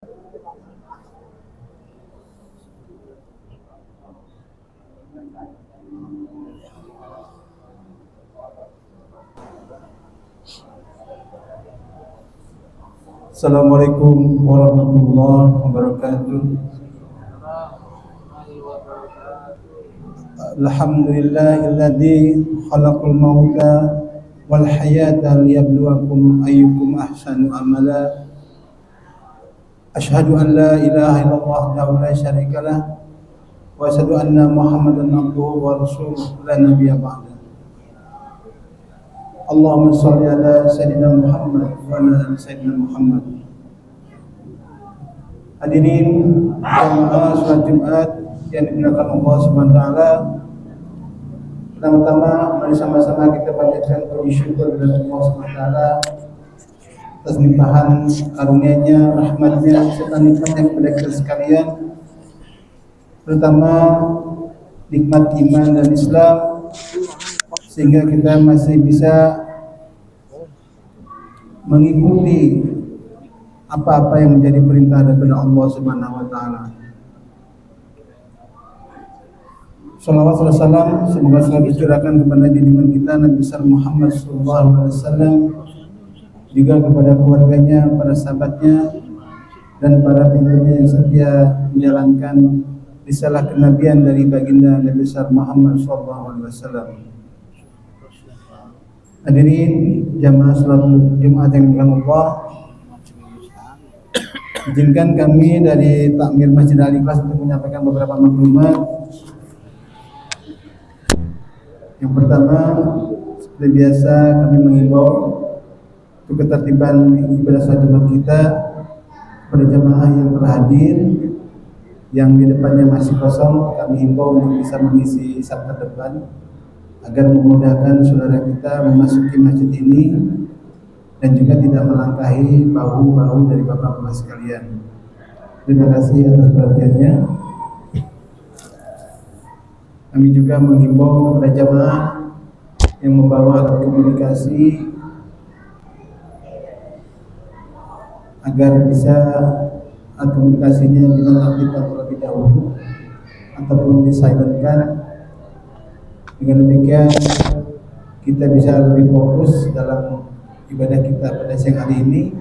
Assalamualaikum warahmatullahi wabarakatuh. Alhamdulillahilladzi khalaqal mauta wal hayata liyabluwakum ayyukum ahsanu amala. Asyhadu an la ilaha illallah wahdahu la syarikalah wa asyhadu anna Muhammadan abduhu wa rasuluhu la nabiyya ba'da. Allahumma shalli ala sayyidina Muhammad wa ala ali sayyidina Muhammad. Hadirin jamaah salat Jumat yang dimuliakan Allah Subhanahu wa taala. Pertama-tama mari sama-sama kita panjatkan puji syukur kepada Allah Subhanahu wa taala atas limpahan karunia-Nya, rahmat-Nya, serta nikmat-Nya kepada kita sekalian. Terutama nikmat iman dan Islam, sehingga kita masih bisa mengikuti apa-apa yang menjadi perintah daripada Allah Subhanahu wa taala. Shalawat dan salam semoga selalu dicurahkan kepada junjungan kita Nabi besar Muhammad sallallahu alaihi wasallam, juga kepada keluarganya, para sahabatnya, dan para pengikutnya yang setia menjalankan risalah kenabian dari baginda Nabi besar Muhammad sallallahu alaihi wasallam. Hadirin jamaah salat Jumat yang dimuliakan Allah, izinkan kami dari Takmir Masjid Al-Ikhlas untuk menyampaikan beberapa maklumat. Yang pertama, seperti biasa kami mengimbau untuk ketertiban ibadah salat Jumat kita pada jamaah yang telah hadir, yang di depannya masih kosong, kami himbau untuk bisa mengisi saf terdepan agar memudahkan saudara kita memasuki masjid ini dan juga tidak melangkahi bahu-bahu dari bapak-bapak sekalian. Terima kasih atas perhatiannya. Kami juga menghimbau kepada jamaah yang membawa alat komunikasi agar bisa alat komunikasinya dinonaktifkan terlebih dahulu ataupun disilentkan. Dengan demikian kita bisa lebih fokus dalam ibadah kita pada siang hari ini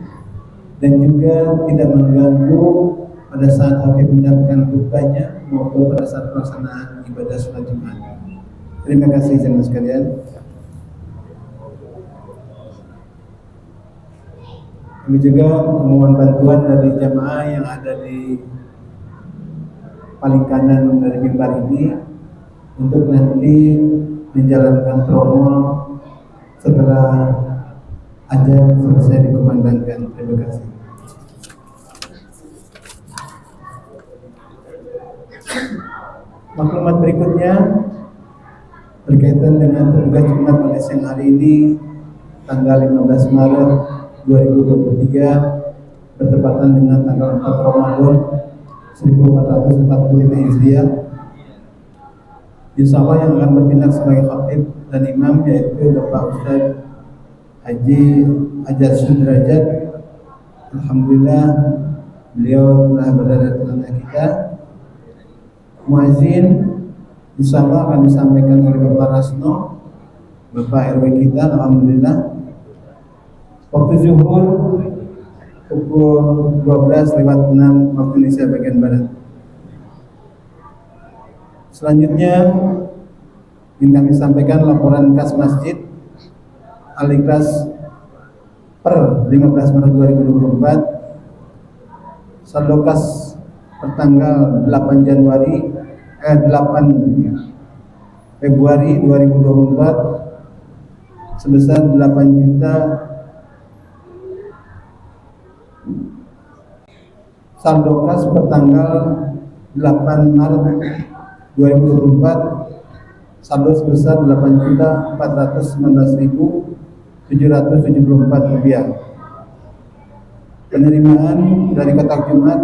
dan juga tidak mengganggu pada saat kami menyampaikan khutbahnya maupun pada saat pelaksanaan ibadah salat Jumat. Terima kasih jemaah sekalian. Kami juga memohon bantuan dari jamaah yang ada di paling kanan dari mimbar ini untuk nanti menjalankan promo setelah azan selesai dikumandangkan. Terima kasih. Maklumat berikutnya berkaitan dengan tugas Jumat pada siang hari ini tanggal 15 Maret 2023 bertepatan dengan tanggal 4 Ramadan 1445 Hijriah. Insya Allah yang akan bertindak sebagai khatib dan imam yaitu Bapak Ustaz Haji Ajat Sudrajat. Alhamdulillah beliau telah berada di tengah kita. Muazzin insya Allah akan disampaikan oleh Bapak Rasno, Bapak RW kita. Alhamdulillah. Waktu zuhur pukul 12:06 waktu Indonesia bagian barat. Selanjutnya ingin kami sampaikan laporan kas Masjid Al-Ikhlas per 15 Maret 2024. Saldo kas pertanggal 8 Februari 2024 sebesar 8 juta. Saldo kas pertanggal 8 Maret 2024 saldo sebesar 8.419.774 rupiah. Penerimaan dari kotak Jumat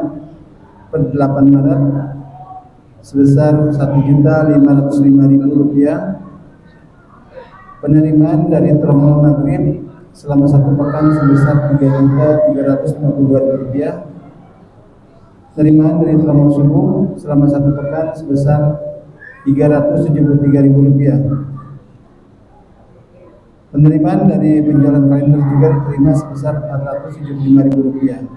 per 8 Maret sebesar 1.505.000 rupiah. Penerimaan dari terminal Maghrib selama 1 pekan sebesar 3.352.000 rupiah. Penerimaan dari telemon subuh selama 1 pekan sebesar Rp373.000. Penerimaan dari penjualan kalender juga diterima sebesar Rp475.000.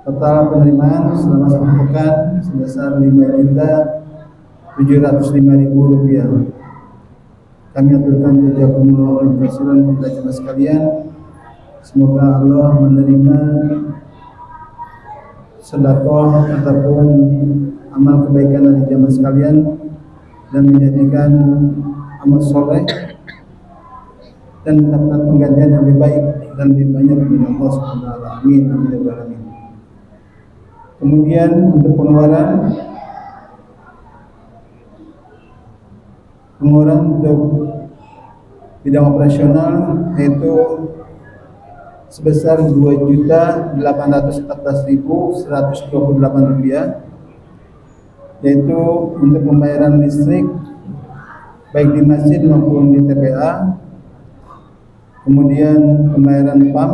Total penerimaan selama 1 pekan sebesar Rp5.705.000. Kami aturkan jazakumullah khairan kepada jemaah sekalian. Semoga Allah menerima sedekah ataupun amal kebaikan dari jemaah sekalian dan menjadikan amal soleh dan mendapat penggantian yang lebih baik dan lebih banyak dari Allah Subhanahu wa taala. Amin amin ya rabbal alamin. Kemudian untuk pengeluaran untuk bidang operasional yaitu sebesar Rp2.814.128, yaitu untuk pembayaran listrik baik di masjid maupun di TPA, kemudian pembayaran PAM,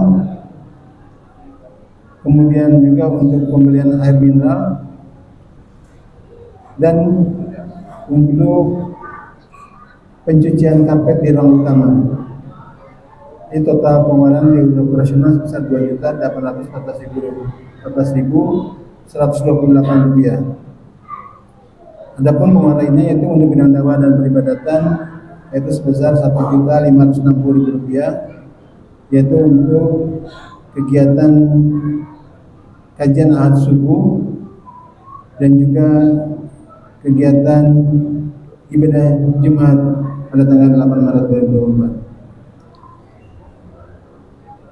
kemudian juga untuk pembelian air mineral, dan untuk pencucian karpet di ruang utama. Ini total pengeluaran di unit operasional sebesar Rp2.814.128. Adapun pengeluaran lainnya yaitu untuk bidang dakwah dan peribadatan yaitu sebesar Rp1.560.000, yaitu untuk kegiatan kajian ahad subuh dan juga kegiatan ibadah Jumat pada tanggal 8 Maret 2024.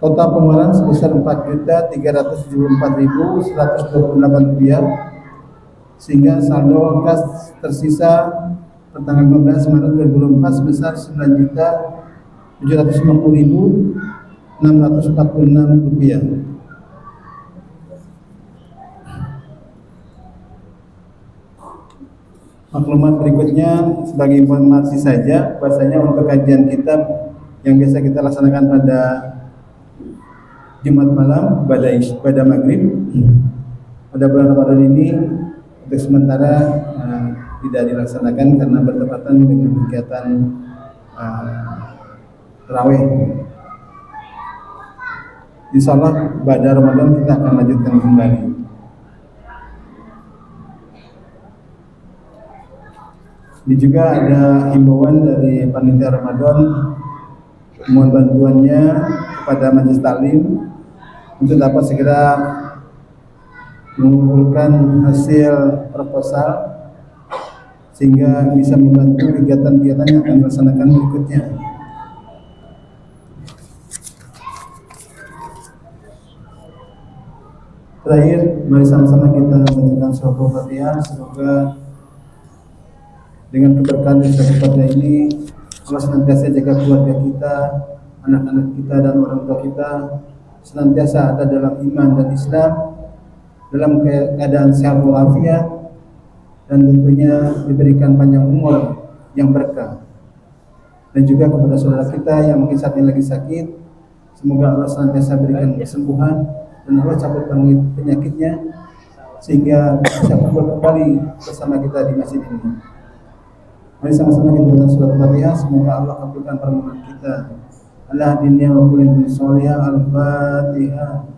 Total pengeluaran sebesar Rp4.374.128, sehingga saldo kas tersisa pertanggal 15 Maret 2024 sebesar Rp9.750.646. Maklumat berikutnya sebagai informasi saja, bahwasanya untuk kajian kitab yang biasa kita laksanakan pada Jumat malam pada maghrib pada bulan Ramadan ini untuk sementara tidak dilaksanakan karena bertepatan dengan kegiatan tarawih. Insyaallah pada Ramadan kita akan lanjutkan kembali. Ini juga ada himbauan dari panitia Ramadan, mohon bantuannya kepada majelis taklim untuk dapat segera mengumpulkan hasil proposal sehingga bisa membantu kegiatan-kegiatan yang akan dilaksanakan berikutnya. Terakhir, mari sama-sama kita membacakan surah Al-Fatihah. Semoga dengan keberkahan surah Al-Fatihah ini Allah senantiasa jaga keluarga kita, anak-anak kita dan orang tua kita senantiasa ada dalam iman dan Islam, dalam keadaan sehat walafiat, dan tentunya diberikan panjang umur yang berkah. Dan juga kepada saudara kita yang mungkin saat ini lagi sakit, semoga Allah senantiasa berikan kesembuhan dan Allah cabut penyakitnya sehingga bisa kumpul kembali bersama kita di masjid ini. Mari sama-sama kita baca surah Al-Fatihah. Semoga Allah kabulkan permohonan kita. Allah dunia wa kulli sholih. Al-Fatihah.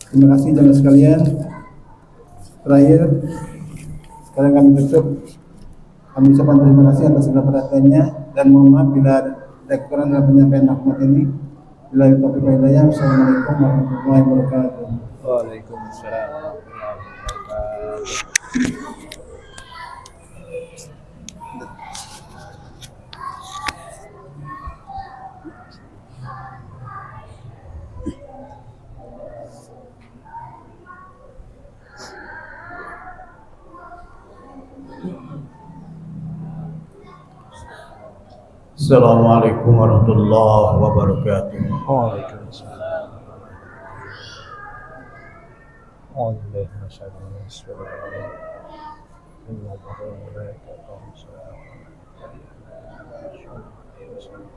Terima kasih jemaah sekalian. Terakhir, sekarang kami tutup. Kami ucapkan terima kasih atas segala perhatiannya dan mohon maaf bila ada kekurangan dalam penyampaian maklumat ini. Bila taufiq wal hidayah. Assalamualaikum warahmatullahi wabarakatuh. Waalaikumsalam warahmatullahi wabarakatuh. Assalamualaikum warahmatullahi wabarakatuh. Waalaikumsalam. أعوذ بالله من الشيطان الرجيم بسم الله الرحمن الرحيم إن الله وملائكته يصلون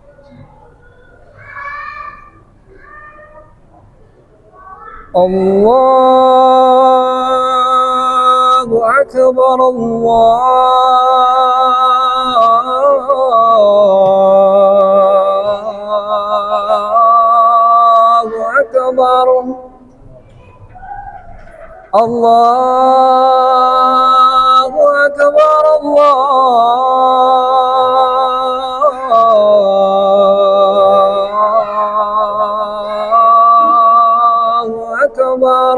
الله أكبر الله أكبر الله أكبر الله أكبر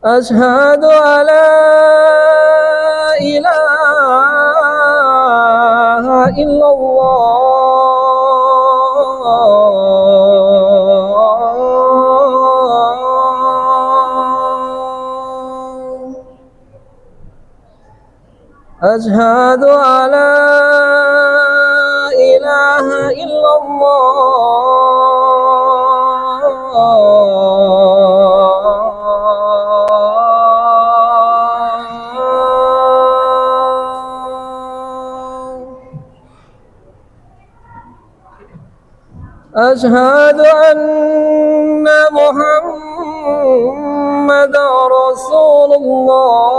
أشهد أن لا إله إلا الله أشهد أن لا إله إلا الله أشهد أن محمدا رسول الله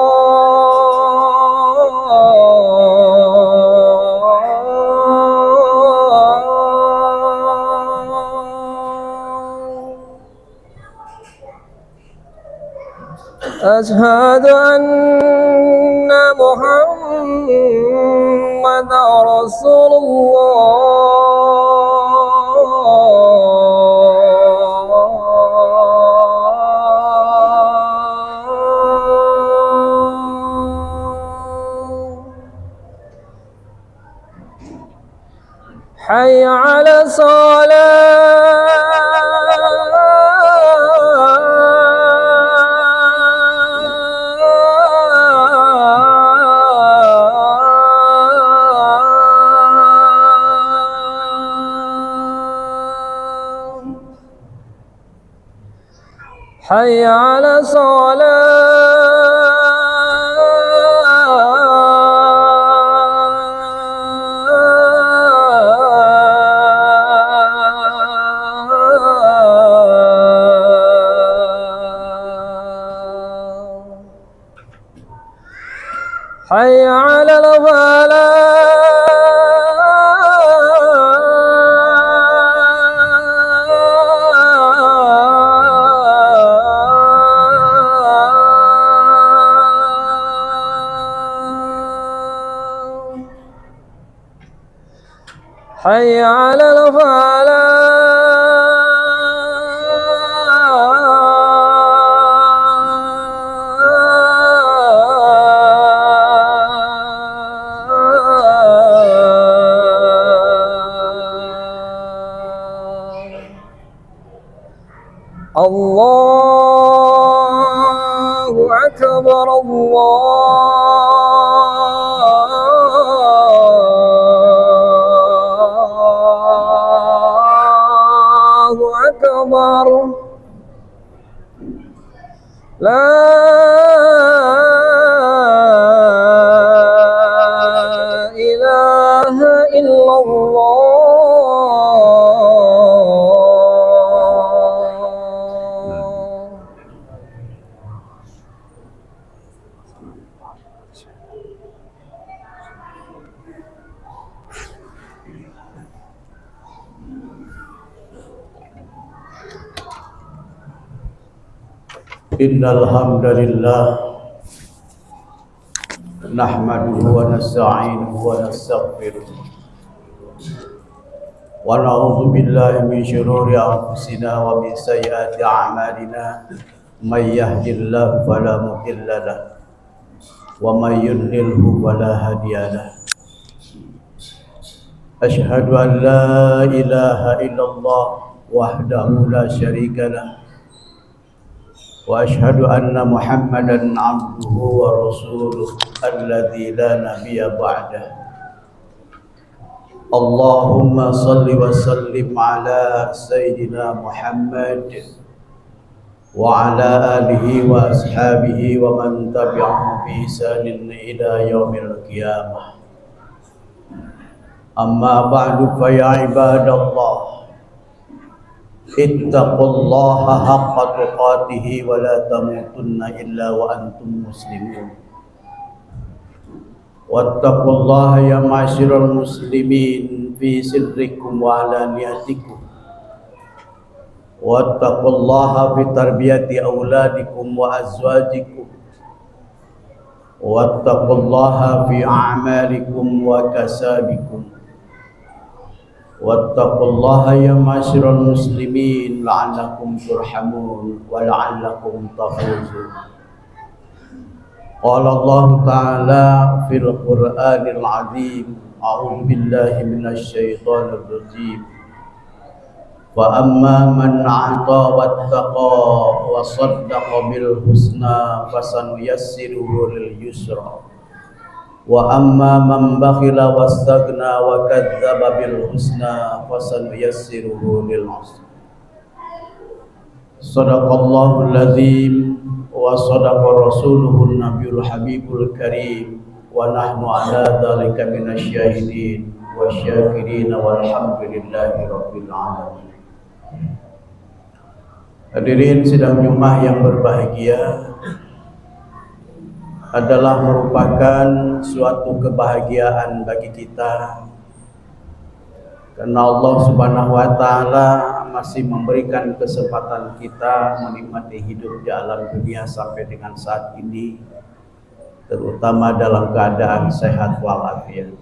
أشهد أن محمدا رسول الله حي على الصلاة حي على صلاة حي على الفلاح حي على الفلاح الله أكبر الله أكبر لا إله إلا الله إن الحمد لله نحمده ونستعينه ونستغفره ونعوذ بالله من شرور أنفسنا ومن سيئات أعمالنا من يهد الله فلا مضل له ومن يضلله فلا هادي له أشهد أن لا إله إلا الله وحده لا شريك له وأشهد أن محمدا عبده ورسوله الذي لا نبي بعده اللهم صل وسلم على سيدنا محمد وعلى آله وأصحابه ومن تبعهم بإحسان إلى يوم القيامة. أما بعد فيا عباد الله اتقوا الله حق تقاته ولا تموتن إلا وأنتم مسلمون. واتقوا الله يا معاشر المسلمين في سركم وعلانيتكم. واتقوا الله في تربية أولادكم وأزواجكم. واتقوا الله في أعمالكم وكسابكم. واتقوا الله يا معاشر المسلمين لعلكم ترحمون ولعلكم تفوزون. قال الله تعالى في القرآن العظيم: أعوذ بالله من الشيطان الرجيم. فأما من أعطى واتقى وصدق بالحسنى فسنيسره لليسرى وأما من بخل واستغنى وكذب بالحسنى فسنيسره للعسرى. صدق الله العظيم وصدق رسوله النبي الحبيب الكريم ونحن على ذلك من الشاهدين والشاكرين والحمد لله رب العالمين. Hadirin sidang Jumat yang berbahagia, adalah merupakan suatu kebahagiaan bagi kita karena Allah Subhanahu wa taala masih memberikan kesempatan kita menikmati hidup di alam dunia sampai dengan saat ini, terutama dalam keadaan sehat walafiat.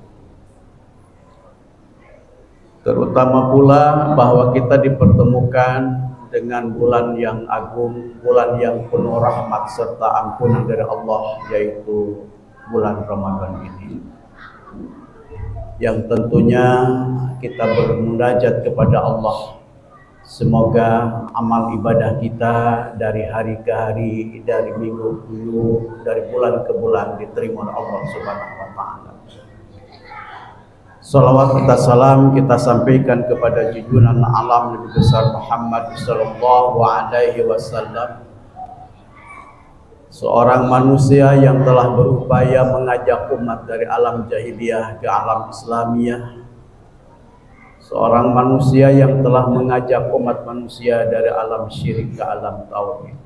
Terutama pula bahwa kita dipertemukan dengan bulan yang agung, bulan yang penuh rahmat serta ampunan dari Allah, yaitu bulan Ramadan ini, yang tentunya kita bermunajat kepada Allah. Semoga amal ibadah kita dari hari ke hari, dari minggu ke minggu, dari bulan ke bulan diterima oleh Allah Subhanahu wa taala. Salawat kita salam kita sampaikan kepada junjungan alam Nabi besar Muhammad sallallahu alaihi wasallam, seorang manusia yang telah berupaya mengajak umat dari alam jahiliyah ke alam Islamiyah, seorang manusia yang telah mengajak umat manusia dari alam syirik ke alam tauhid.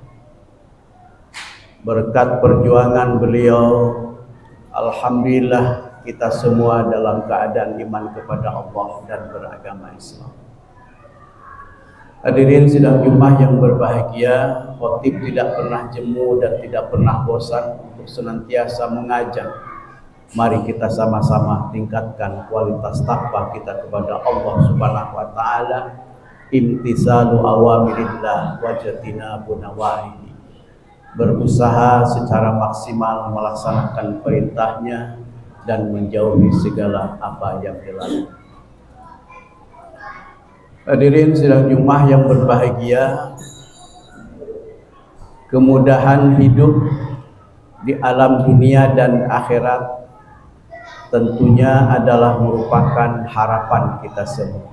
Berkat perjuangan beliau, alhamdulillah kita semua dalam keadaan iman kepada Allah dan beragama Islam. Hadirin sidang Jumat yang berbahagia, khotib tidak pernah jemu dan tidak pernah bosan untuk senantiasa mengajak. Mari kita sama-sama tingkatkan kualitas takwa kita kepada Allah Subhanahu wa taala, imtisalu awamirillah wa jatinabu nawahi. Berusaha secara maksimal melaksanakan perintahnya dan menjauhi segala apa yang dilarang. Hadirin sidang Jumat yang berbahagia, kemudahan hidup di alam dunia dan akhirat tentunya adalah merupakan harapan kita semua.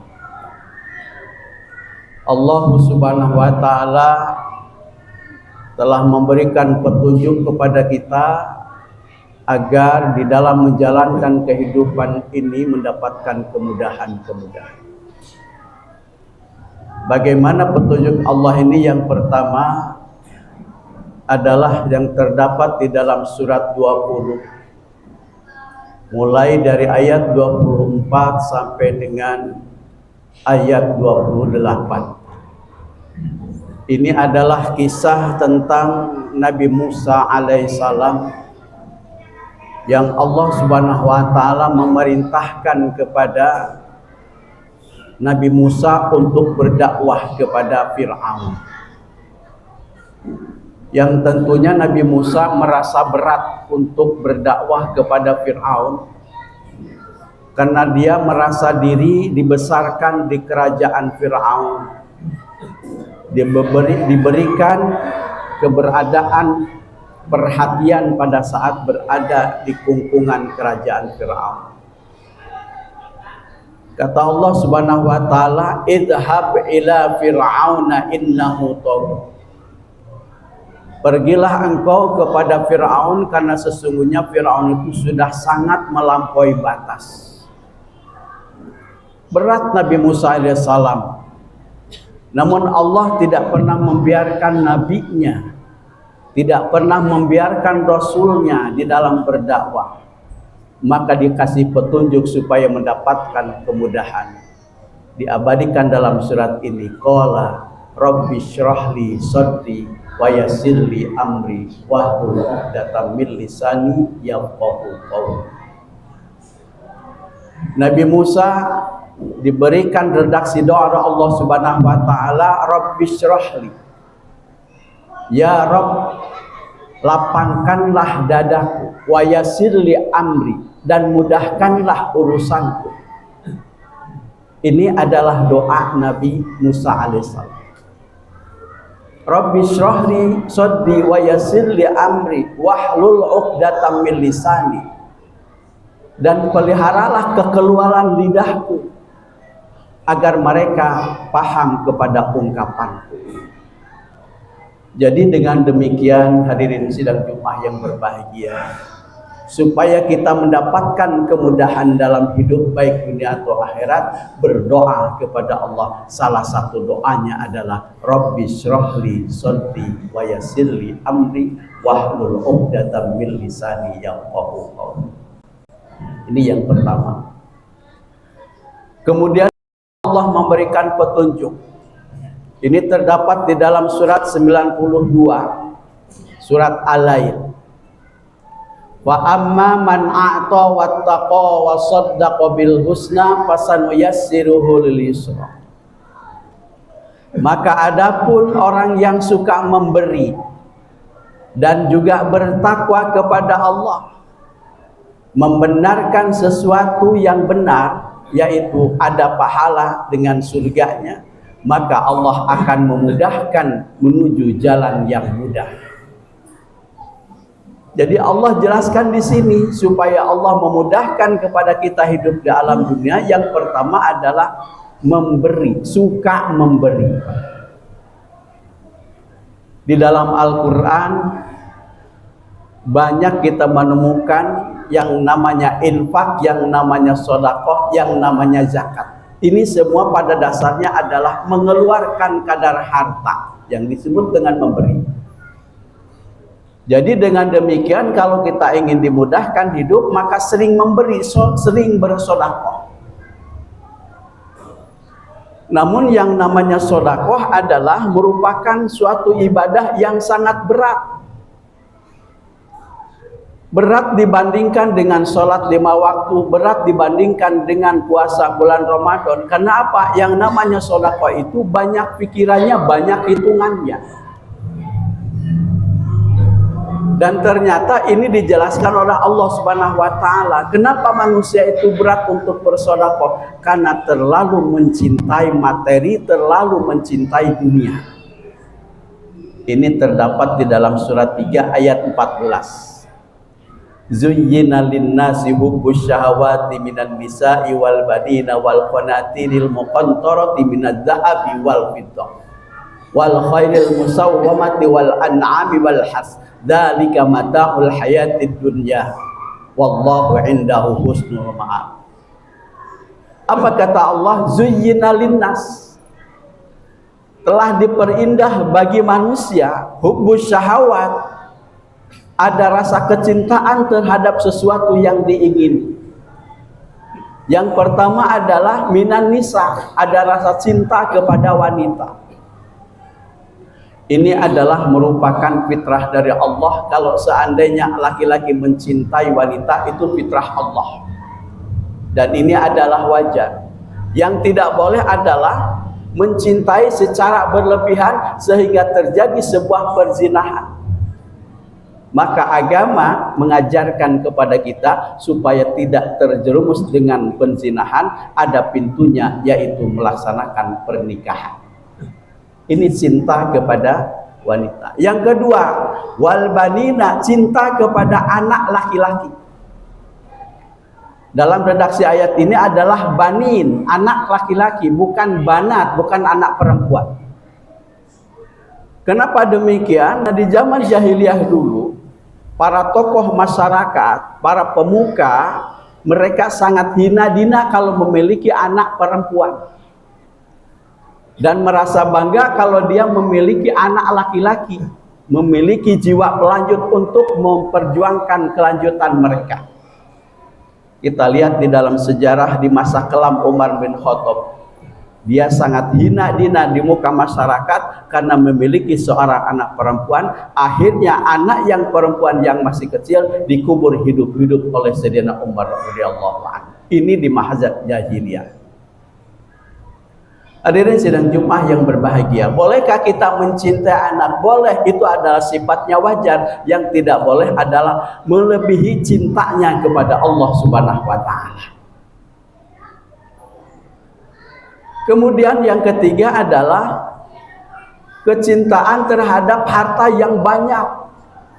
Allah Subhanahu wa taala telah memberikan petunjuk kepada kita agar di dalam menjalankan kehidupan ini mendapatkan kemudahan-kemudahan. Bagaimana petunjuk Allah ini? Yang pertama adalah yang terdapat di dalam surat 20, mulai dari ayat 24 sampai dengan ayat 28. Ini adalah kisah tentang Nabi Musa alaihissalam yang Allah Subhanahu wa taala memerintahkan kepada Nabi Musa untuk berdakwah kepada Fir'aun. Yang tentunya Nabi Musa merasa berat untuk berdakwah kepada Fir'aun karena dia merasa diri dibesarkan di kerajaan Fir'aun, diberikan keberadaan perhatian pada saat berada di kungkungan kerajaan Fir'aun. Kata Allah Subhanahu wa taala, idhab ila fir'auna innahu tagha. Pergilah engkau kepada Fir'aun, karena sesungguhnya Fir'aun itu sudah sangat melampaui batas. Berat Nabi Musa alaihissalam. Namun Allah tidak pernah membiarkan nabinya, tidak pernah membiarkan rasulnya di dalam berdakwah. Maka dikasih petunjuk supaya mendapatkan kemudahan. Diabadikan dalam surat ini, qala rabbi syrahli sadri wa yassirli amri wahlul 'uqdatam min lisani yafqahu qawli. Nabi Musa diberikan redaksi doa Allah Subhanahu wa taala, rabbi syrahli, ya Rabb, lapangkanlah dadaku, wa yassirli amri, dan mudahkanlah urusanku. Ini adalah doa Nabi Musa alaihissalam. Rabbi syrahli sadri wa yassirli amri wahlul 'uqdatam min lisani, dan peliharalah kekeluaran lidahku agar mereka paham kepada ungkapanku. Jadi dengan demikian hadirin sidang Jumat yang berbahagia, supaya kita mendapatkan kemudahan dalam hidup baik dunia atau akhirat, berdoa kepada Allah. Salah satu doanya adalah Rabbi syrahli sadri wa yassirli amri wahlul 'uqdatam min lisani yafqahu qawli. Ini yang pertama. Kemudian Allah memberikan petunjuk. Ini terdapat di dalam surat 92, surat Al-Lail. Wa amma man a'ta wattaqa wa saddaqa bil husna fasanuyassiruhu lil yusra. Maka adapun orang yang suka memberi dan juga bertakwa kepada Allah, membenarkan sesuatu yang benar, yaitu ada pahala dengan surganya, maka Allah akan memudahkan menuju jalan yang mudah. Jadi Allah jelaskan di sini supaya Allah memudahkan kepada kita hidup di alam dunia. Yang pertama adalah memberi, suka memberi. Di dalam Al-Quran banyak kita menemukan yang namanya infak, yang namanya sedekah, yang namanya zakat. Ini semua pada dasarnya adalah mengeluarkan kadar harta yang disebut dengan memberi. Jadi dengan demikian kalau kita ingin dimudahkan hidup, maka sering memberi, sering bersedekah. Namun yang namanya sedekah adalah merupakan suatu ibadah yang sangat berat. Berat dibandingkan dengan sholat 5 waktu, berat dibandingkan dengan puasa bulan Ramadan. Karena apa? Yang namanya sedekah itu banyak pikirannya, banyak hitungannya. Dan ternyata ini dijelaskan oleh Allah Subhanahu wa taala. Kenapa manusia itu berat untuk bersedekah? Karena terlalu mencintai materi, terlalu mencintai dunia. Ini terdapat di dalam surat 3 ayat 14. Zuyyina lin-nasi hubbus syahawati minan nisa'i wal banina wal qanatiril muqantarati minadz zahabi wal fiddah wal khairil musawwamati wal an'ami wal has. Dzalika mata'ul hayatid dunya wallahu indahu husnul ma'ab. Apa kata Allah? Zuyyina linnas, telah diperindah bagi manusia hubbus syahawat, ada rasa kecintaan terhadap sesuatu yang diingini. Yang pertama adalah minan nisa, ada rasa cinta kepada wanita. Ini adalah merupakan fitrah dari Allah. Kalau seandainya laki-laki mencintai wanita, itu fitrah Allah. Dan ini adalah wajar. Yang tidak boleh adalah mencintai secara berlebihan sehingga terjadi sebuah perzinahan. Maka agama mengajarkan kepada kita supaya tidak terjerumus dengan perzinahan. Ada pintunya, yaitu melaksanakan pernikahan. Ini cinta kepada wanita. Yang kedua, wal banina, cinta kepada anak laki-laki. Dalam redaksi ayat ini adalah banin, anak laki-laki, bukan banat, bukan anak perempuan. Kenapa demikian? Nah, di zaman jahiliyah dulu, para tokoh masyarakat, para pemuka, mereka sangat hina dina kalau memiliki anak perempuan. Dan merasa bangga kalau dia memiliki anak laki-laki, memiliki jiwa pelanjut untuk memperjuangkan kelanjutan mereka. Kita lihat di dalam sejarah di masa kelam Umar bin Khattab, dia sangat hina dina di muka masyarakat karena memiliki seorang anak perempuan. Akhirnya anak yang perempuan yang masih kecil dikubur hidup-hidup oleh Sayyidina Umar radhiyallahu anhu. Ini di masa jahiliyah. Hadirin sidang Jumat yang berbahagia, bolehkah kita mencintai anak? Boleh, itu adalah sifatnya wajar. Yang tidak boleh adalah melebihi cintanya kepada Allah Subhanahu wa taala. Kemudian yang ketiga adalah kecintaan terhadap harta yang banyak.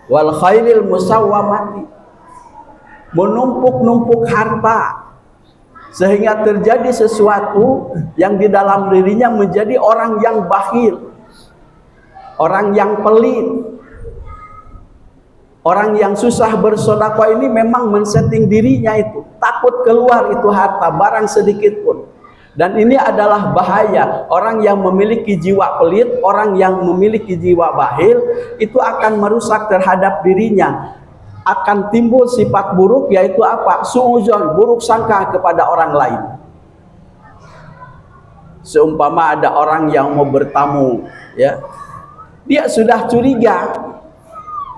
Wal khailil musawwamati, menumpuk-numpuk harta sehingga terjadi sesuatu yang di dalam dirinya menjadi orang yang bakhil, orang yang pelit, orang yang susah bersedekah. Ini memang men-setting dirinya itu, takut keluar itu harta barang sedikit pun. Dan ini adalah bahaya. Orang yang memiliki jiwa pelit, orang yang memiliki jiwa bakhil, itu akan merusak terhadap dirinya. Akan timbul sifat buruk, yaitu apa? Suudzon, buruk sangka kepada orang lain. Seumpama ada orang yang mau bertamu, ya, dia sudah curiga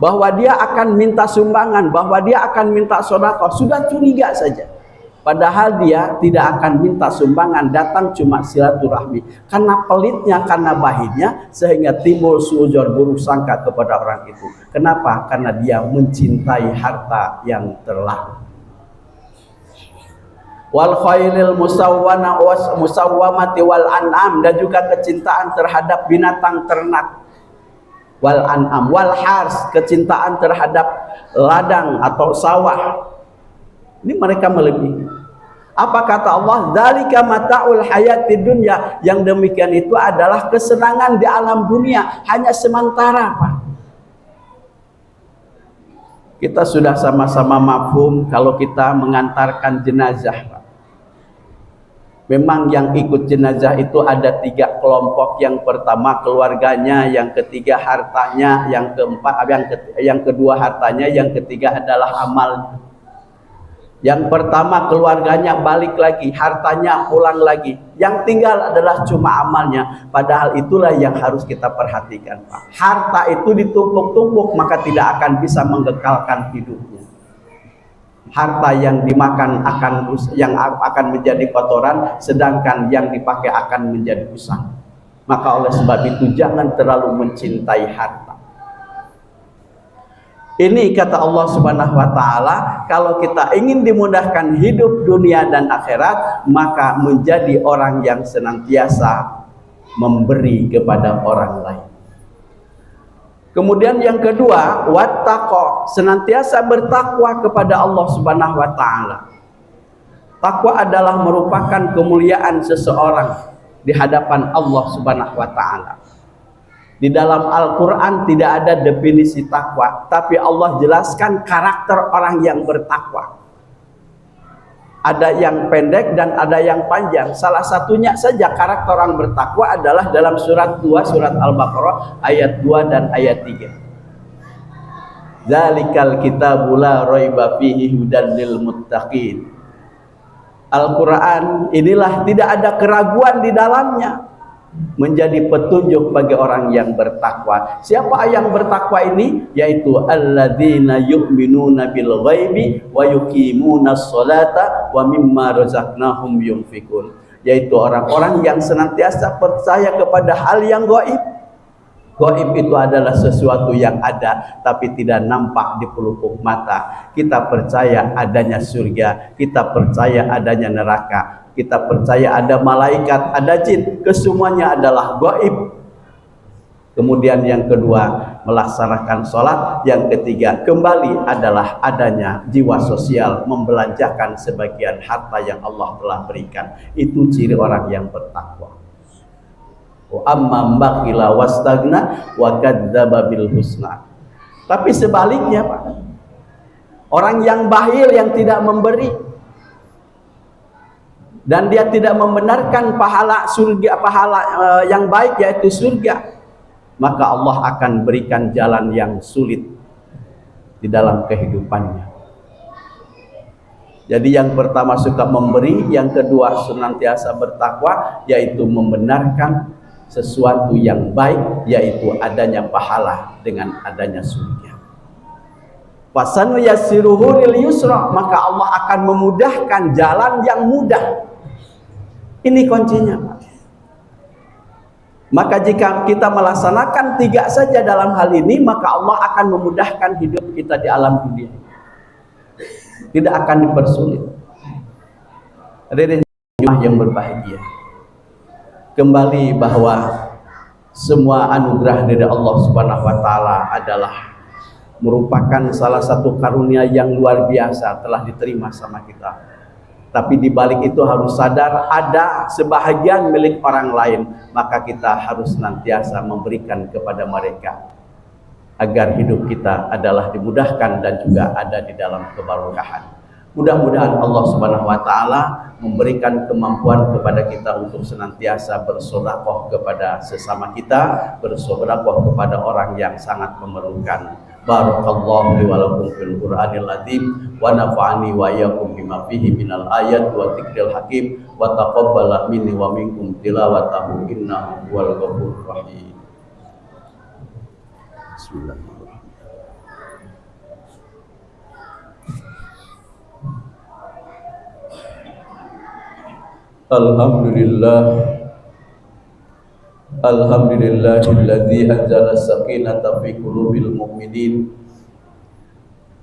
bahwa dia akan minta sumbangan, bahwa dia akan minta sedekah, sudah curiga saja. Padahal dia tidak akan minta sumbangan, datang cuma silaturahmi. Karena pelitnya, karena bakhilnya, sehingga timbul suudzon, buruk sangka kepada orang itu. Kenapa? Karena dia mencintai harta yang terlarang. Wal khailil musawwamati wal an'am, dan juga kecintaan terhadap binatang ternak. Wal an'am wal hars, kecintaan terhadap ladang atau sawah. Ini mereka melebihi. Apa kata Allah? Dzalika mata'ul hayatid dunya. Yang demikian itu adalah kesenangan di alam dunia, hanya sementara, Pak. Kita sudah sama-sama mafhum kalau kita mengantarkan jenazah, Pak. Memang yang ikut jenazah itu ada 3 kelompok. Yang pertama keluarganya, yang ketiga hartanya, yang keempat, yang kedua hartanya, yang ketiga adalah amalnya. Yang pertama keluarganya balik lagi, hartanya pulang lagi. Yang tinggal adalah cuma amalnya. Padahal itulah yang harus kita perhatikan, Pak. Harta itu ditumpuk-tumpuk maka tidak akan bisa mengekalkan hidupnya. Harta yang dimakan akan menjadi kotoran, sedangkan yang dipakai akan menjadi usang. Maka oleh sebab itu jangan terlalu mencintai harta. Ini kata Allah Subhanahu wa taala, kalau kita ingin dimudahkan hidup dunia dan akhirat, maka menjadi orang yang senantiasa memberi kepada orang lain. Kemudian yang kedua, wattaqo, senantiasa bertakwa kepada Allah Subhanahu wa taala. Takwa adalah merupakan kemuliaan seseorang di hadapan Allah Subhanahu wa taala. Di dalam Al-Quran tidak ada definisi takwa, tapi Allah jelaskan karakter orang yang bertakwa. Ada yang pendek dan ada yang panjang. Salah satunya saja karakter orang bertakwa adalah dalam surat 2, surat Al-Baqarah ayat 2 dan ayat 3. Zalikal kitabu la raiba fihi hudan lil muttaqin. Al-Quran inilah tidak ada keraguan di dalamnya, menjadi petunjuk bagi orang yang bertakwa. Siapa yang bertakwa ini? Yaitu alladzina yu'minuna bil ghaibi wa yuqimunas sholata wa mimma razaqnahum yunfikun. Yaitu orang-orang yang senantiasa percaya kepada hal yang gaib. Gaib itu adalah sesuatu yang ada tapi tidak nampak di pelupuk mata. Kita percaya adanya surga, kita percaya adanya neraka, kita percaya ada malaikat, ada jin, kesemuanya adalah gaib. Kemudian yang kedua, melaksanakan sholat. Yang ketiga, kembali adalah adanya jiwa sosial, membelanjakan sebagian harta yang Allah telah berikan. Itu ciri orang yang bertakwa. Wa amma bakhila wastagna wa kadzdzaba bil husna. Tapi sebaliknya, Pak. Orang yang bakhil, yang tidak memberi, dan dia tidak membenarkan pahala surga, pahala yang baik yaitu surga, maka Allah akan berikan jalan yang sulit di dalam kehidupannya. Jadi yang pertama suka memberi, yang kedua senantiasa bertakwa, yaitu membenarkan sesuatu yang baik, yaitu adanya pahala dengan adanya surga. Fasanu yassiruhu lil yusra, maka Allah akan memudahkan jalan yang mudah. Ini kuncinya, Pak. Maka jika kita melaksanakan 3 saja dalam hal ini, maka Allah akan memudahkan hidup kita di alam dunia. Tidak akan dipersulit. Hadirin yang berbahagia, kembali bahwa semua anugerah dari Allah Subhanahu wa taala adalah merupakan salah satu karunia yang luar biasa telah diterima sama kita. Tapi di balik itu harus sadar ada sebahagian milik orang lain, maka kita harus senantiasa memberikan kepada mereka agar hidup kita adalah dimudahkan dan juga ada di dalam keberkahan. Mudah-mudahan Allah Subhanahu wa taala memberikan kemampuan kepada kita untuk senantiasa bersedekah kepada sesama kita, bersedekah kepada orang yang sangat memerlukan. Barakallahu li wa lakum fil Qur'anil azim wa nafa'ani wa iyyakum bima fihi minal ayat wa dzikril hakim wa taqabbala minni wa minkum tilawatahu innahu huwal ghafurur rahim. Bismillahirrahmanirrahim. Alhamdulillah, alhamdulillahilladzi anzala as-sakinata fi qulubil mu'minin.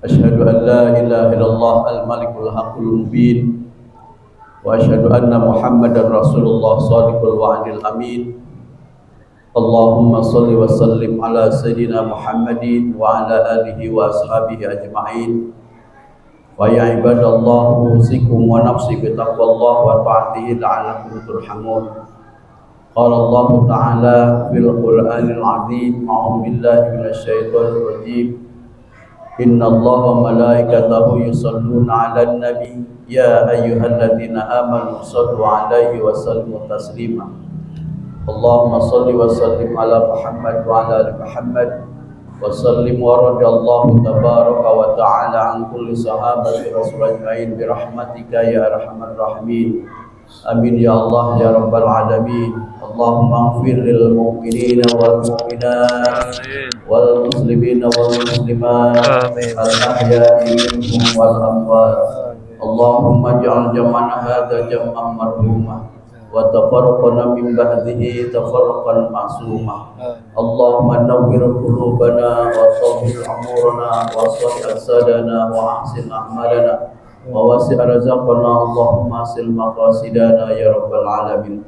Asyhadu an la ilaha illallah al-malikul haqqul mubin wa asyhadu anna Muhammadar Rasulullah shadiqul wa'dil amin. Allahumma shalli wa sallim ala sayyidina Muhammadin wa ala alihi wa ashabihi ajma'in. Wa ya ibadallah usikum wa nafsi bi taqwallah wa ta'atihi la'allakum turhamun. Qala Allah ta'ala fil Qur'anil 'azim, a'udzu billahi minasy syaithanir rajim. Innallaha wa malaikatahu yusholluna 'alan nabi ya ayyuhalladzina amanu shallu 'alaihi wa sallimu taslima. Allahumma shalli wa sallim ala Muhammad wa ala ali Muhammad wa sallim wa radiyallahu tabaraka wa ta'ala an kulli sahabati rasul ajmain bi rahmatika ya arhamar rahimin. Amin ya Allah ya rabbal alamin. Allahumma ighfir lil mu'minina wal mu'minat wal muslimina wal muslimat al ahya'i minhum wal amwat. Allahumma ij'al jam'ana hadza jam'an marhumah wa tafarraqana min ba'dihi tafarraqan ma'sumah. Allahumma nawwir qulubana wa sawwir umurana wa sahih sadana wa ahsin a'malana wa wasi' razaqana. Allahumma sil maqasidana ya rabbal alamin.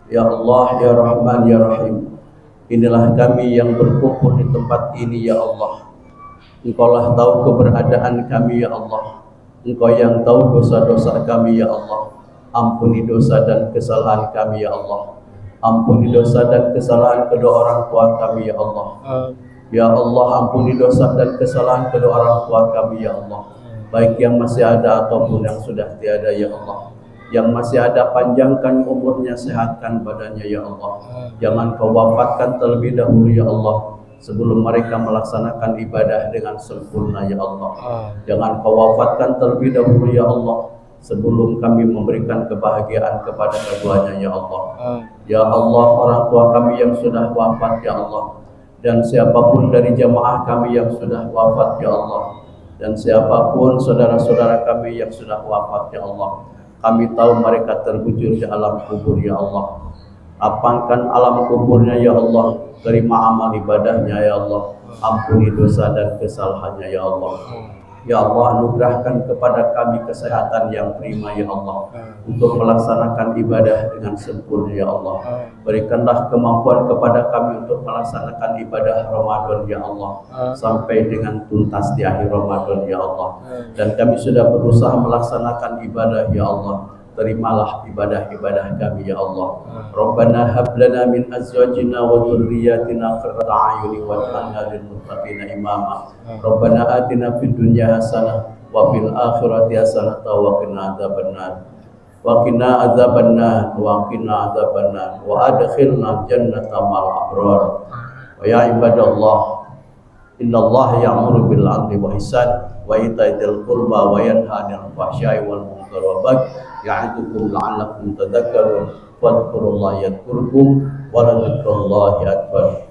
Ya Allah ya Rahman ya Rahim, inilah kami yang berkumpul di tempat ini ya Allah. Engkaulah tahu keberadaan kami ya Allah. Engkau yang tahu dosa-dosa kami ya Allah. Ampuni dosa dan kesalahan kami ya Allah. Ampuni dosa dan kesalahan kedua orang tua kami ya Allah. Ya Allah, ampuni dosa dan kesalahan kedua orang tua kami ya Allah, baik yang masih ada ataupun yang sudah tiada ya Allah. Yang masih ada, panjangkan umurnya, sehatkan badannya ya Allah. Jangan kau wafatkan terlebih dahulu ya Allah, sebelum mereka melaksanakan ibadah dengan sempurna ya Allah. Jangan kau wafatkan terlebih dahulu ya Allah, sebelum kami memberikan kebahagiaan kepada keduanya ya Allah. Ya Allah, orang tua kami yang sudah wafat ya Allah, dan siapapun dari jamaah kami yang sudah wafat ya Allah, dan siapapun saudara-saudara kami yang sudah wafat ya Allah, kami tahu mereka terbujur di alam kubur ya Allah. Lapangkan alam kuburnya ya Allah, terima amal ibadahnya ya Allah, ampuni dosa dan kesalahannya ya Allah. Ya Allah, anugerahkan kepada kami kesehatan yang prima ya Allah, untuk melaksanakan ibadah dengan sempurna ya Allah. Berikanlah kemampuan kepada kami untuk melaksanakan ibadah Ramadan ya Allah, sampai dengan tuntas di akhir Ramadan ya Allah. Dan kami sudah berusaha melaksanakan ibadah ya Allah, terimalah ibadah-ibadah kami ya Allah. Rabbana hab lana min azwajina wa dhurriyyatina qurrata a'yunin waj'alna lil muttaqina imama. Rabbana atina fid dunya hasanah wa fil akhirati hasanah wa qina adzabannar. Wa qina adzabannar wa qina adzabannar wa adkhilna jannata ma'al abrar. Wa ya ibadallah, innallaha ya'muru bil 'adli wa ihsan wa ita'i dzil qurba wa yanha 'anil fahsya'i wal munkari wal baghi ya'idukum la'allakum tadhakkarun wadhkurullaha yadhkurkum wa la dzikrullahi akbar.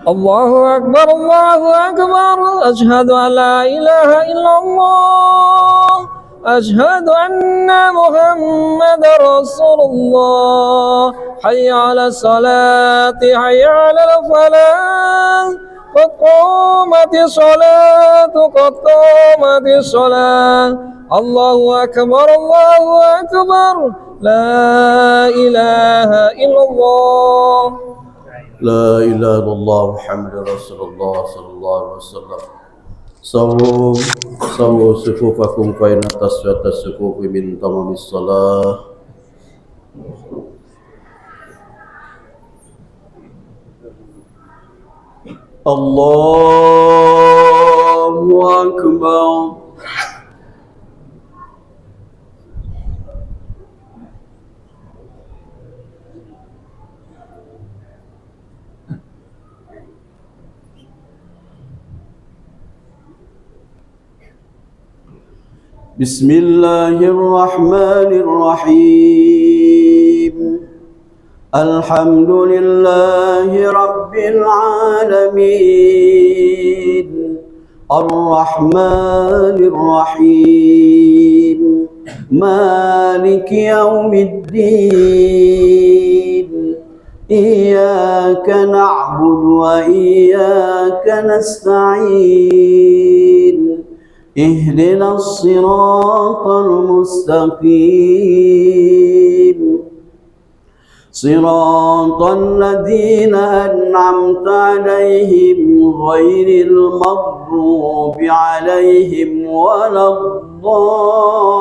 Allahu akbar, Allahu akbar, asyhadu an la ilaha illallah, asyhadu anna Muhammadar Rasulullah. Hayya 'alas salati, hayya 'alal falah, qad qamatis salatu, qad qamatis salat. Allahu akbar, Allahu akbar, la ilaha illallah. La ilaha illallah Muhammadur Rasulullah sallallahu alaihi wasallam. Sawu sufufakum fa inna taswiyata sufufi min tamamis salah. Allahu akbar. Bismillahirrahmanirrahim. Alhamdulillahi rabbil alamin. Ar-Rahmanir Rahim. Maliki yaumiddin. Iyyaka na'budu wa iyyaka nasta'in. اهدنا الصراط المستقيم صراط الذين أنعمت عليهم غير المغضوب عليهم ولا الضالين.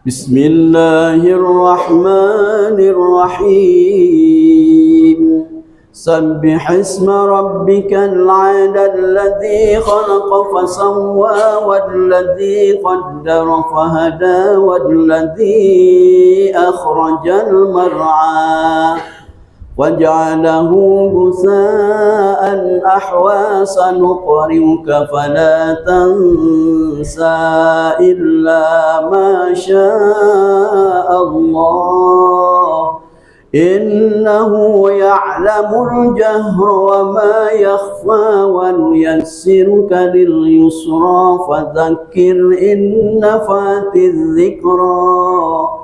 Bismillahirrahmanirrahim. Sabbih isma rabbikal a'la alladhi khalaqa fasawwa walladhi qaddara fahada walladhi akhrajal mar'a وجعله غثاء أحوى سنقرئك فلا تنسى إلا ما شاء الله إنه يعلم الجهر وما يخفى ونيسرك لليسرى فذكر إن نفعت الذكرى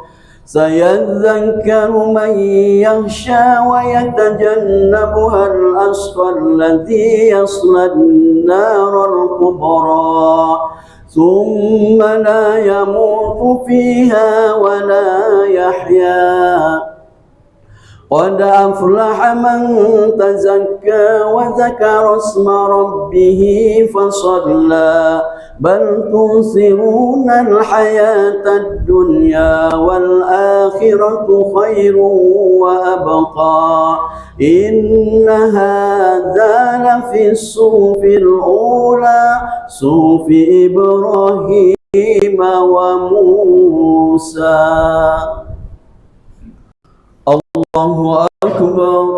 سيذكر من يخشى ويتجنبها الأشقى الذي يصلى النار الكبرى ثم لا يموت فيها ولا يحيا قد أفلح من تزكى وذكر اسم ربه فصلى بل تؤثرون الحياة الدنيا والآخرة خير وأبقى إن هذا لفي الصحف الأولى صحف إبراهيم وموسى. الله أكبر.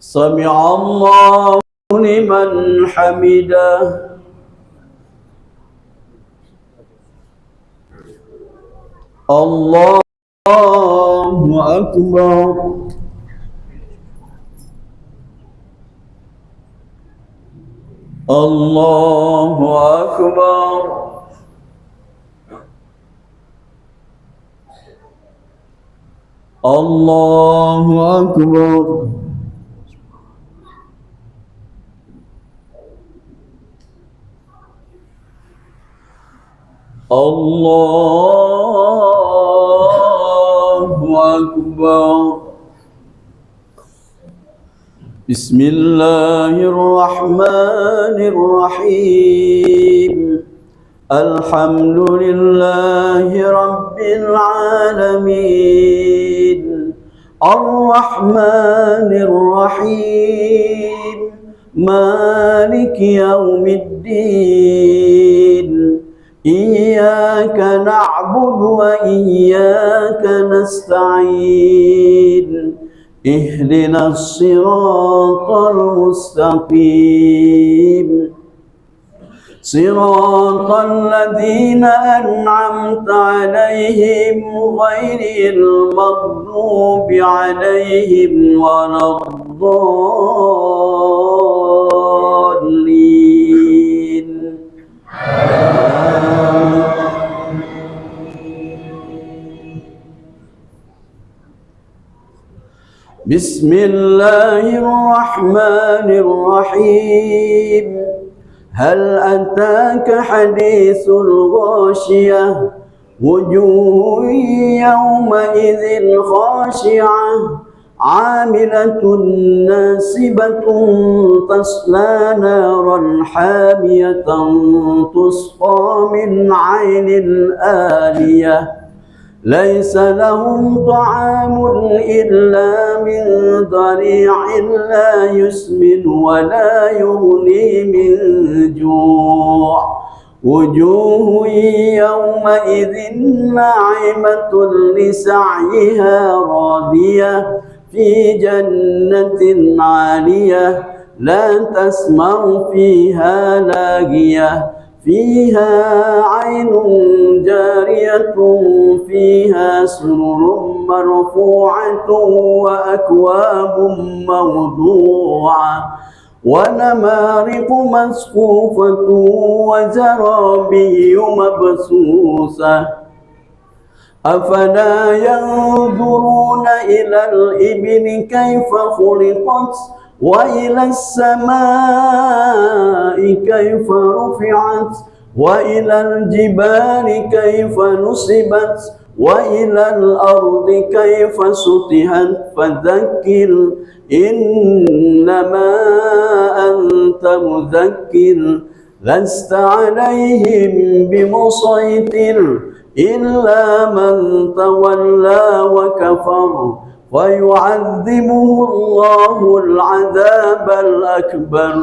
سمع الله لمن حمده. الله أكبر. الله أكبر. الله أكبر. Allahu Akbar. Bismillahirrahmanirrahim. Alhamdulillahi Rabbil Alamin. Ar-Rahmanir Rahim. Maliki Yawmiddin. Iyyaka na'budu wa iyyaka nasta'in. Ihdinas siratal mustaqim. Siratal ladzina an'amta 'alaihim ghairil maghdubi 'alaihim waladdallin. Bismillahirrahmanirrahim. Hal ataka hadithul ghashiyah. Wujuhun yawma idzin khashi'ah. 'amilatun nasibatun tasla naran hamiyatan tusqa min 'ainin aniyah. ليس لهم طعام إلا من ضريع لا يسمن ولا يغني من جوع. وجوه يومئذ ناعمة لسعيها راضية في جنة عالية لا تسمع فيها لاغية فيها عين جارية فيها سرر مرفوعة وأكواب موضوعة ونمارق مصفوفة وزرابي مبثوثة. أفلا ينظرون إلى الإبل كيف خلقت وإلى السماء كيف رفعت وإلى الجبال كيف نصبت وإلى الأرض كيف سطحت. فذكر إنما أنت مذكر لست عليهم بمسيطر إلا من تولى وكفر ويعذبه الله العذاب الأكبر.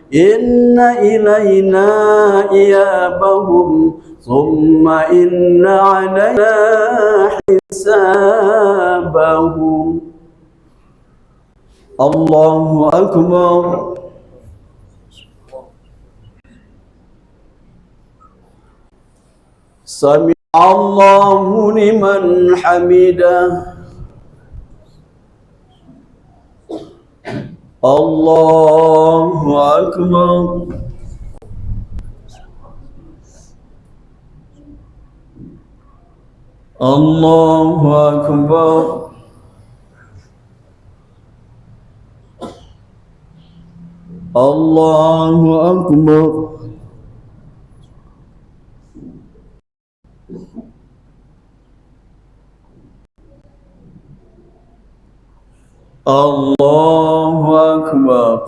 إن إلينا إيابهم ثم إن علينا حسابهم. الله أكبر. سمع الله لمن حمده. Allahu Akbar. Allahu Akbar. Allahu Akbar. Allahu Akbar.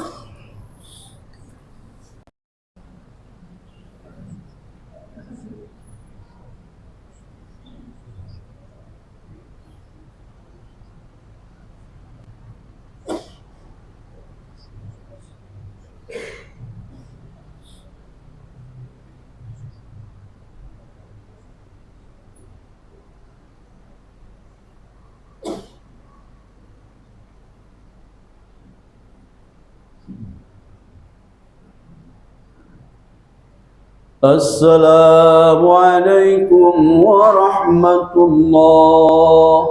السلام عليكم ورحمة الله.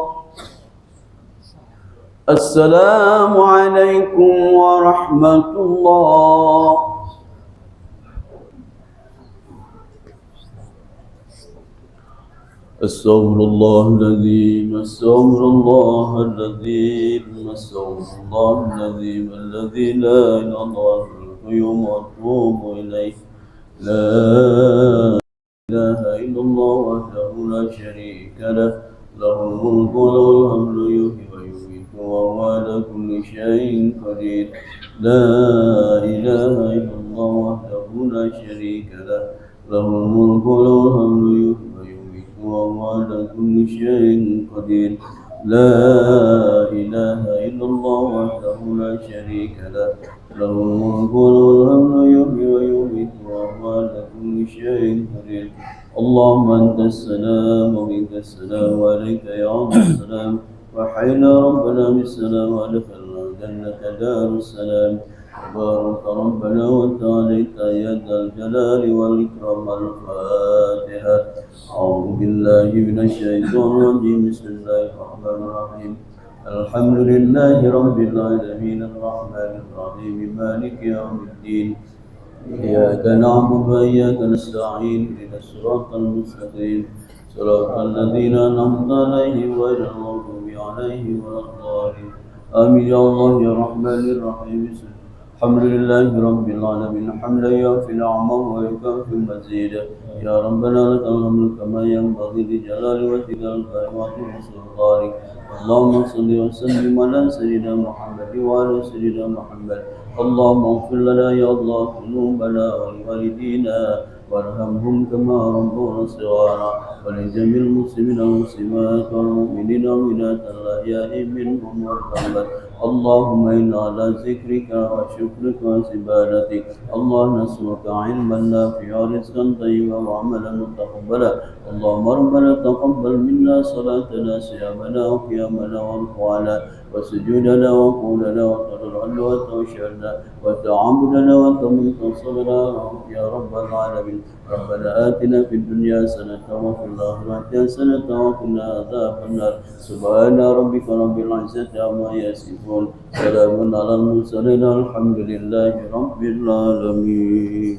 السلام عليكم ورحمة الله. أستغفر الله العظيم. أستغفر الله العظيم. أستغفر الله العظيم الذي لا إله إلا هو القيوم وأتوب إليه. لا إله إلا الله شريك له له الملك وله الحمد يحيي ويميت وهو على كل شيء قدير لا إله إلا الله وحده لا شريك له له الملك وله الحمد يحيي ويميت وهو على كل شيء قدير لا إله إلا الله وحده لا شريك له له الملك وله الحمد يحيي ويميت وهو على كل شيء قدير اللهم أنت السلام ومنك السلام وعليك يعود السلام وحينا ربنا بالسلام وادخلنا الجنة دار السلام بارك ربنا وتعاليت يا ذا الجلال والإكرام الفاتحة أعوذ بالله من الشيطان الرجيم بسم الله الرحمن الرحيم الحمد لله رب العالمين الرحمن الرحيم مالك يوم الدين إياك نعبد وإياك نستعين اهدنا الصراط المستقيم صراط الذين أنعمت عليهم غير المغضوب عليهم ولا الضالين آمين يا الله يا رحمن الرحيم الحمد لله رب العالمين حمدا يوفي نعمه ويكافئ مزيدا يا ربنا لك الحمد كما ينبغي لجلال وجهك الكريم وسلطانك اللهم صل وسلم على سيدنا محمد وعلى سيدنا محمد اللهم اغفر لنا يا الله ذنوبنا ولوالدينا وارحمهم كما ربونا صغارا ولجميع المسلمين والمسلمات والمؤمنين والمؤمنات الأحياء منهم والأموات اللهم إنا على ذكرك وشكرك وعبادتك اللهم نسألك علما نافعا ورزقا طيبا وعملا متقبلا اللهم ربنا تقبل منا صلاتنا صيامنا وقيامنا وركوعنا وسجودنا وقولنا وتضرعنا وتوشعنا وتعبدنا وتمنتصرنا يا رب العالمين ربنا آتنا في الدنيا حسنة وفي الآخرة حسنة وقنا عذاب النار سبحان ربك رب العزة عما يصفون سلام على المرسلين الحمد لله رب العالمين.